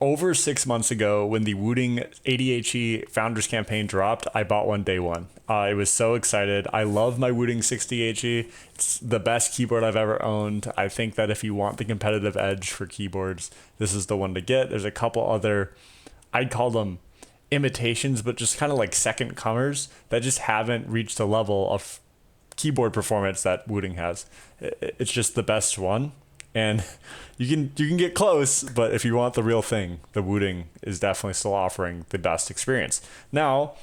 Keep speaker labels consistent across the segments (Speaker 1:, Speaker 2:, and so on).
Speaker 1: over 6 months ago, when the Wooting 80HE Founders Campaign dropped, I bought one day one. I was so excited. I love my Wooting 60HE. It's the best keyboard I've ever owned. I think that if you want the competitive edge for keyboards, this is the one to get. There's a couple other, I'd call them imitations, but just kind of like second comers that just haven't reached the level of keyboard performance that Wooting has. It's just the best one. And you can get close, but if you want the real thing, the Wooting is definitely still offering the best experience. Now,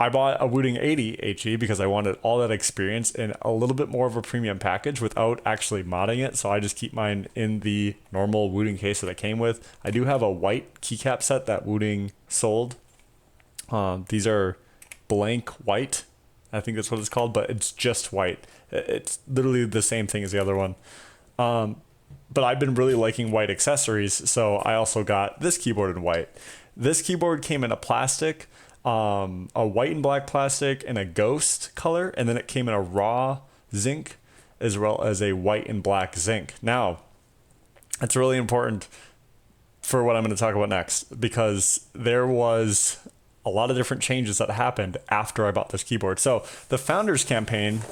Speaker 1: I bought a Wooting 80HE because I wanted all that experience in a little bit more of a premium package without actually modding it. So I just keep mine in the normal Wooting case that it came with. I do have a white keycap set that Wooting sold. These are blank white. I think that's what it's called, but it's just white. It's literally the same thing as the other one. But I've been really liking white accessories, so I also got this keyboard in white. This keyboard came in a plastic, a white and black plastic, and a ghost color, and then it came in a raw zinc, as well as a white and black zinc. Now, it's really important for what I'm going to talk about next, because there was a lot of different changes that happened after I bought this keyboard. So the Founders Campaign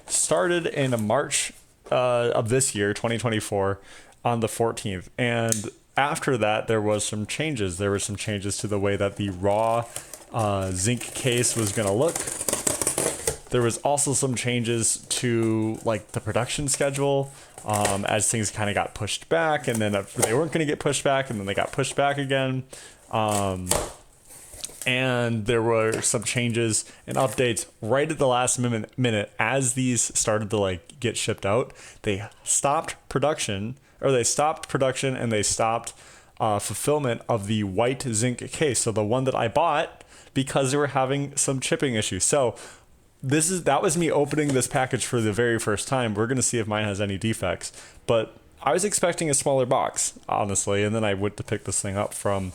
Speaker 1: started in March of this year, 2024, on the 14th. And after that, there was some changes. There were some changes to the way that the raw zinc case was going to look. There was also some changes to like the production schedule as things kind of got pushed back, and then they weren't going to get pushed back, and then they got pushed back again. And there were some changes and updates right at the last minute as these started to like get shipped out. They stopped production, and they stopped fulfillment of the white zinc case. So the one that I bought, because they were having some chipping issues. So that was me opening this package for the very first time. We're going to see if mine has any defects, but I was expecting a smaller box, honestly. And then I went to pick this thing up from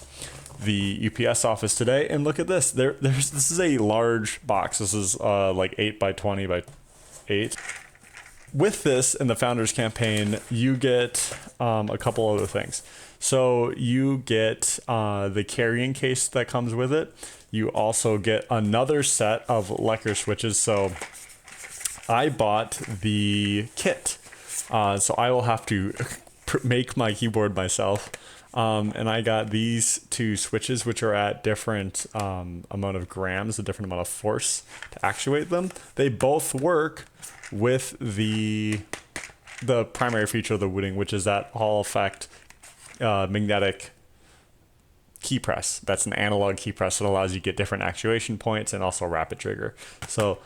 Speaker 1: the UPS office today, and look at this. This is a large box. This is like 8 by 20 by 8. With this in the Founders Campaign, you get a couple other things. So you get the carrying case that comes with it. You also get another set of Lecker switches. So I bought the kit. So I will have to make my keyboard myself. And I got these two switches, which are at different amount of grams, a different amount of force to actuate them. They both work with the primary feature of the Wooting, which is that Hall effect magnetic key press. That's an analog key press that allows you to get different actuation points and also rapid trigger. So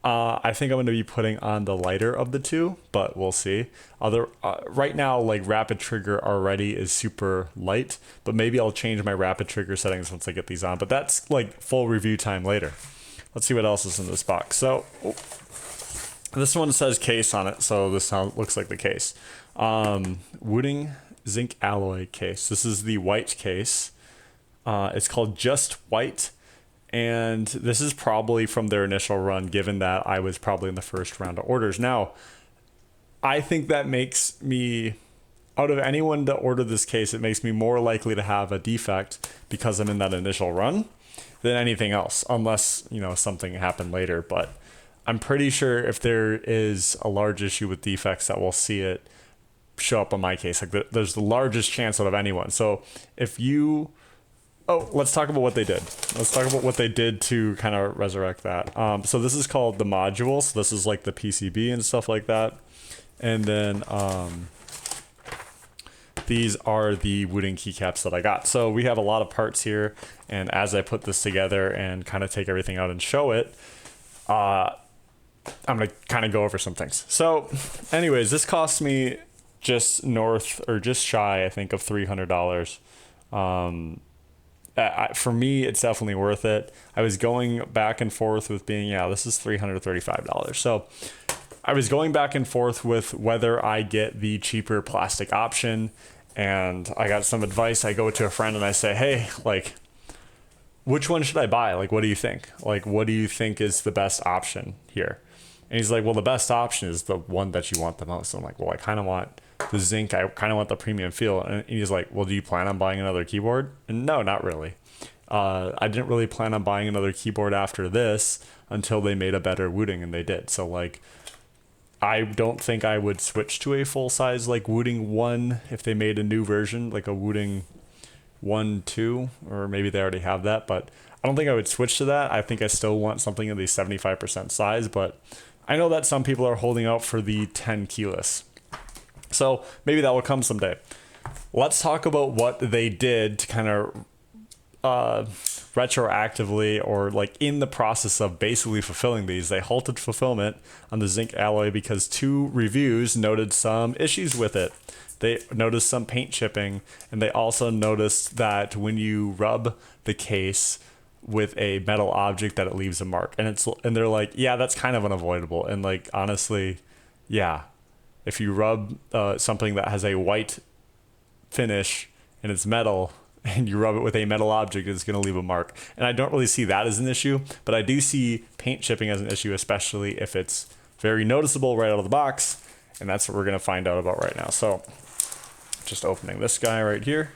Speaker 1: I think I'm going to be putting on the lighter of the two, but we'll see. Right now, like rapid trigger already is super light, but maybe I'll change my rapid trigger settings once I get these on. But that's like full review time later. Let's see what else is in this box. So this one says case on it, so this looks like the case. Wooting zinc alloy case. This is the white case. It's called Just White. And this is probably from their initial run, given that I was probably in the first round of orders. Now, I think that makes me, out of anyone to order this case, it makes me more likely to have a defect because I'm in that initial run than anything else, unless, something happened later. But I'm pretty sure if there is a large issue with defects that we'll see it show up on my case. Like there's the largest chance out of anyone. So if you... Oh, let's talk about what they did. Let's talk about what they did to kind of resurrect that. So this is called the module. So this is like the PCB and stuff like that. And then these are the Wooting keycaps that I got. So we have a lot of parts here. And as I put this together and kind of take everything out and show it, I'm going to kind of go over some things. So anyways, this cost me just shy, I think, of $300. For me, it's definitely worth it. I was going back and forth with this is $335. So I was going back and forth with whether I get the cheaper plastic option, and I got some advice. I go to a friend and I say, hey, like, which one should I buy? Like, what do you think? Like, what do you think is the best option here? And he's like, well, the best option is the one that you want the most. I'm like, well, I kind of want the Zinc. I kind of want the premium feel. And he's like, well, do you plan on buying another keyboard? And no, not really. I didn't really plan on buying another keyboard after this until they made a better Wooting, and they did. So like, I don't think I would switch to a full size like Wooting 1 if they made a new version, like a Wooting 1, 2, or maybe they already have that, but I don't think I would switch to that. I think I still want something in the 75% size, but I know that some people are holding out for the 10 keyless. So maybe that will come someday. Let's talk about what they did to kind of retroactively, or like in the process of basically fulfilling these. They halted fulfillment on the Zinc alloy because 2 reviews noted some issues with it. They noticed some paint chipping, and they also noticed that when you rub the case with a metal object that it leaves a mark. And they're like, yeah, that's kind of unavoidable. And like, honestly, yeah, if you rub something that has a white finish and it's metal, and you rub it with a metal object, it's going to leave a mark. And I don't really see that as an issue, but I do see paint chipping as an issue, especially if it's very noticeable right out of the box. And that's what we're going to find out about right now. So just opening this guy right here.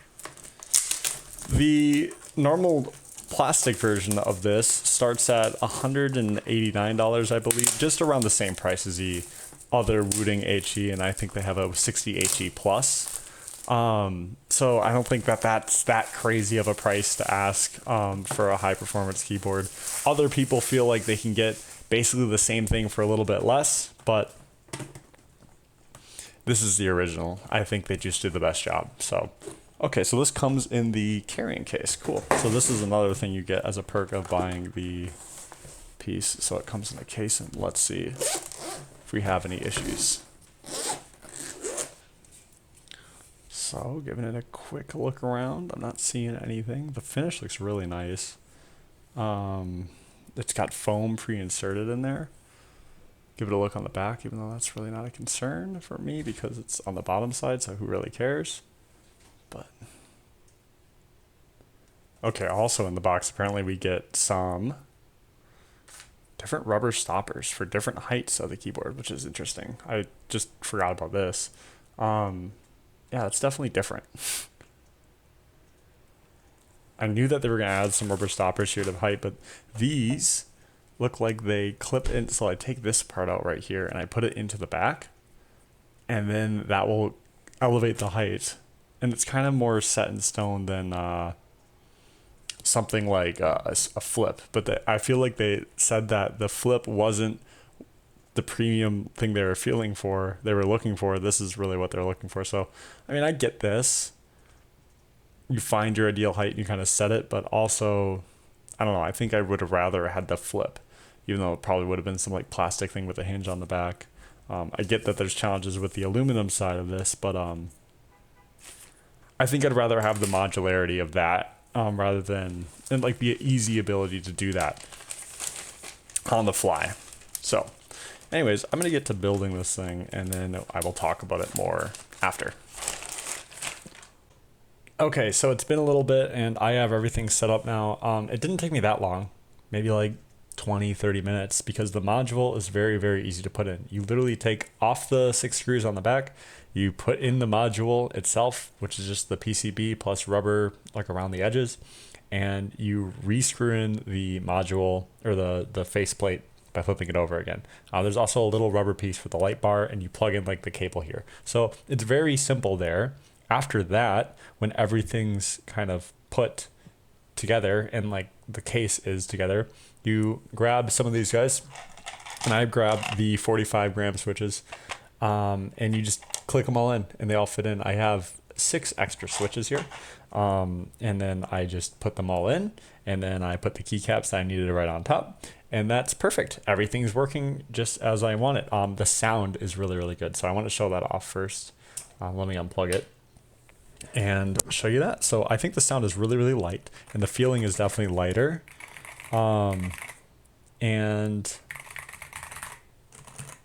Speaker 1: The normal plastic version of this starts at $189, I believe, just around the same price as the other Wooting HE, and I think they have a 60 HE plus. So I don't think that that's that crazy of a price to ask for a high performance keyboard. Other people feel like they can get basically the same thing for a little bit less, but this is the original. I think they just did the best job. So, okay, so this comes in the carrying case. Cool. So this is another thing you get as a perk of buying the piece. So it comes in a case, and let's see if we have any issues. So giving it a quick look around, I'm not seeing anything. The finish looks really nice. It's got foam pre-inserted in there. Give it a look on the back, even though that's really not a concern for me because it's on the bottom side, so who really cares? But okay, also in the box, apparently we get some different rubber stoppers for different heights of the keyboard, which is interesting. I just forgot about this. Yeah, it's definitely different. I knew that they were going to add some rubber stoppers here to the height, but these look like they clip in. So I take this part out right here and I put it into the back, and then that will elevate the height. And it's kind of more set in stone than something like a flip. But I feel like they said that the flip wasn't the premium thing they were looking for. This is really what they're looking for. So, I mean, I get this. You find your ideal height and you kind of set it, but also, I don't know, I think I would have rather had the flip, even though it probably would have been some like plastic thing with a hinge on the back. I get that there's challenges with the aluminum side of this, but I think I'd rather have the modularity of that rather than, and like the easy ability to do that on the fly. So anyways, I'm going to get to building this thing, and then I will talk about it more after. Okay, so it's been a little bit, and I have everything set up now. It didn't take me that long, maybe like 20, 30 minutes, because the module is very, very easy to put in. You literally take off the 6 screws on the back, you put in the module itself, which is just the PCB plus rubber like around the edges, and you re-screw in the module, or the faceplate, by flipping it over again. There's also a little rubber piece for the light bar, and you plug in like the cable here. So it's very simple there. After that, when everything's kind of put together and like the case is together, you grab some of these guys, and I grab the 45 gram switches, and you just click them all in and they all fit in. I have 6 extra switches here, and then I just put them all in, and then I put the keycaps that I needed right on top. And that's perfect. Everything's working just as I want it. The sound is really, really good. So I want to show that off first. Let me unplug it and show you that. So I think the sound is really, really light, and the feeling is definitely lighter. And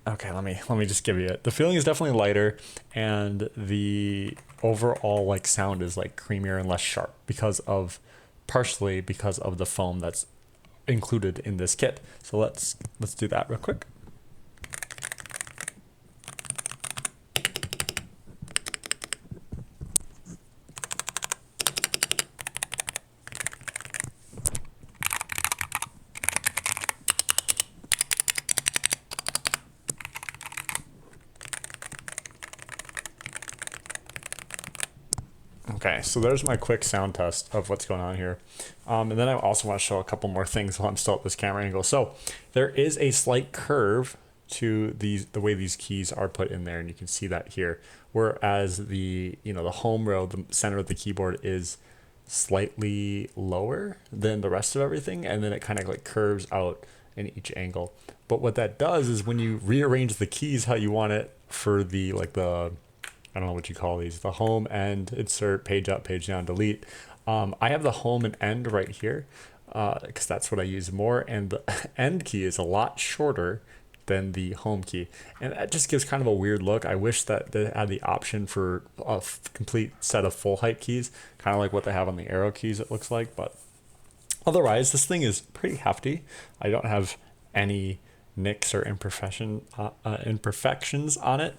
Speaker 1: okay, let me just give you it. The feeling is definitely lighter, and the overall like sound is like creamier and less sharp partially because of the foam that's included in this kit. So let's do that real quick. Okay, so there's my quick sound test of what's going on here. And then I also want to show a couple more things while I'm still at this camera angle. So there is a slight curve to the way these keys are put in there, and you can see that here. Whereas the home row, the center of the keyboard, is slightly lower than the rest of everything, and then it kind of like curves out in each angle. But what that does is when you rearrange the keys how you want it for the I don't know what you call these, the home, end, insert, page up, page down, delete. I have the home and end right here because that's what I use more, and the end key is a lot shorter than the home key, and that just gives kind of a weird look. I wish that they had the option for a complete set of full height keys, kind of like what they have on the arrow keys, it looks like. But otherwise, this thing is pretty hefty. I don't have any nicks or imperfections on it.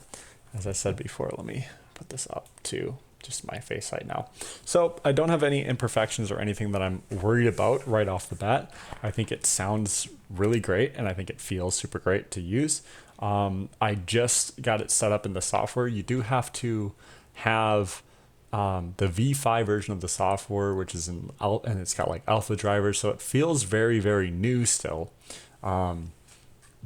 Speaker 1: As I said before, let me put this up to just my face height now. So I don't have any imperfections or anything that I'm worried about right off the bat. I think it sounds really great, and I think it feels super great to use. I just got it set up in the software. You do have to have the V5 version of the software, which is and it's got like alpha drivers, so it feels very, very new still.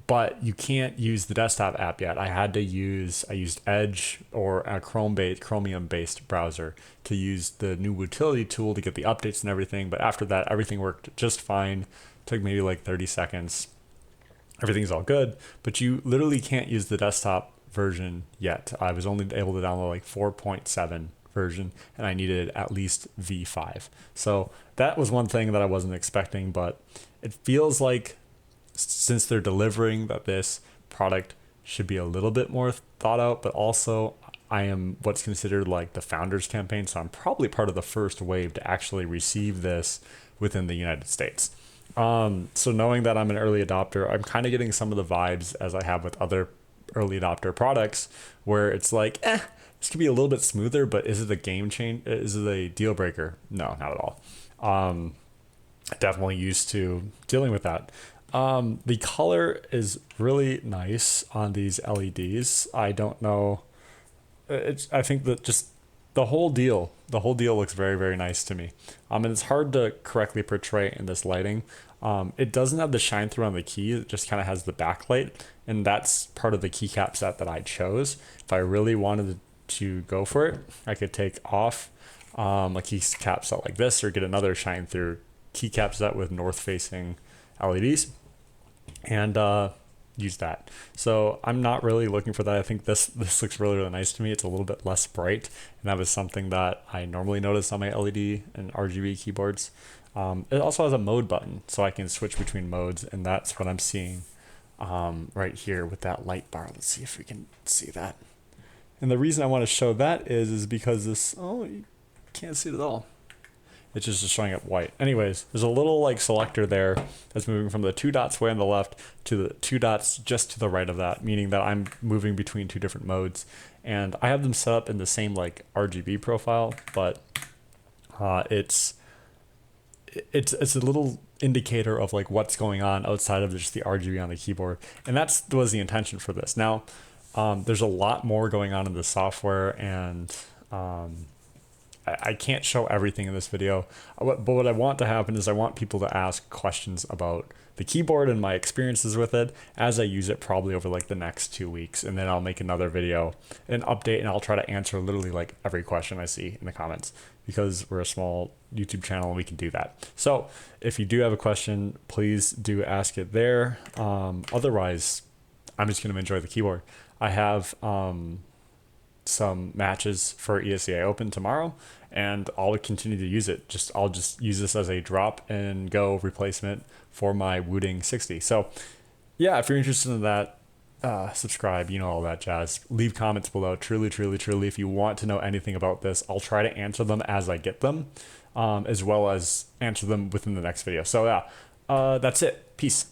Speaker 1: But you can't use the desktop app yet. I used Edge or a Chromium-based browser to use the new utility tool to get the updates and everything. But after that, everything worked just fine. Took maybe like 30 seconds. Everything's all good, but you literally can't use the desktop version yet. I was only able to download like 4.7 version, and I needed at least V5. So that was one thing that I wasn't expecting, but it feels like, since they're delivering, that this product should be a little bit more thought out. But also I am what's considered like the founders campaign, so I'm probably part of the first wave to actually receive this within the United States. So knowing that I'm an early adopter, I'm kind of getting some of the vibes as I have with other early adopter products, where it's like, this could be a little bit smoother, but is it a game change? Is it a deal breaker? No, not at all. Definitely used to dealing with that. The color is really nice on these LEDs. I don't know. I think that just the whole deal looks very, very nice to me. And it's hard to correctly portray in this lighting. It doesn't have the shine through on the key. It just kind of has the backlight, and that's part of the keycap set that I chose. If I really wanted to go for it, I could take off a keycap set like this, or get another shine through keycap set with north facing LEDs and use that. So I'm not really looking for that. I think this looks really, really nice to me. It's a little bit less bright, and that was something that I normally notice on my LED and RGB keyboards. It also has a mode button, so I can switch between modes, and that's what I'm seeing right here with that light bar. Let's see if we can see that. And the reason I want to show that is because this, you can't see it at all. It's just showing up white. Anyways, there's a little like selector there that's moving from the 2 dots way on the left to the 2 dots just to the right of that, meaning that I'm moving between 2 different modes. And I have them set up in the same like RGB profile, but it's a little indicator of like what's going on outside of just the RGB on the keyboard. And was the intention for this. Now, there's a lot more going on in the software, and I can't show everything in this video, but what I want to happen is I want people to ask questions about the keyboard and my experiences with it as I use it, probably over like the next 2 weeks, and then I'll make another video, an update, and I'll try to answer literally like every question I see in the comments, because we're a small YouTube channel and we can do that. So if you do have a question, please do ask it there. Otherwise, I'm just going to enjoy the keyboard. I have some matches for ESEA Open tomorrow, and I'll continue to use it. I'll just use this as a drop and go replacement for my Wooting 60. So yeah, if you're interested in that, subscribe, all that jazz. Leave comments below. Truly, truly, truly, if you want to know anything about this, I'll try to answer them as I get them, as well as answer them within the next video. So yeah, that's it. Peace.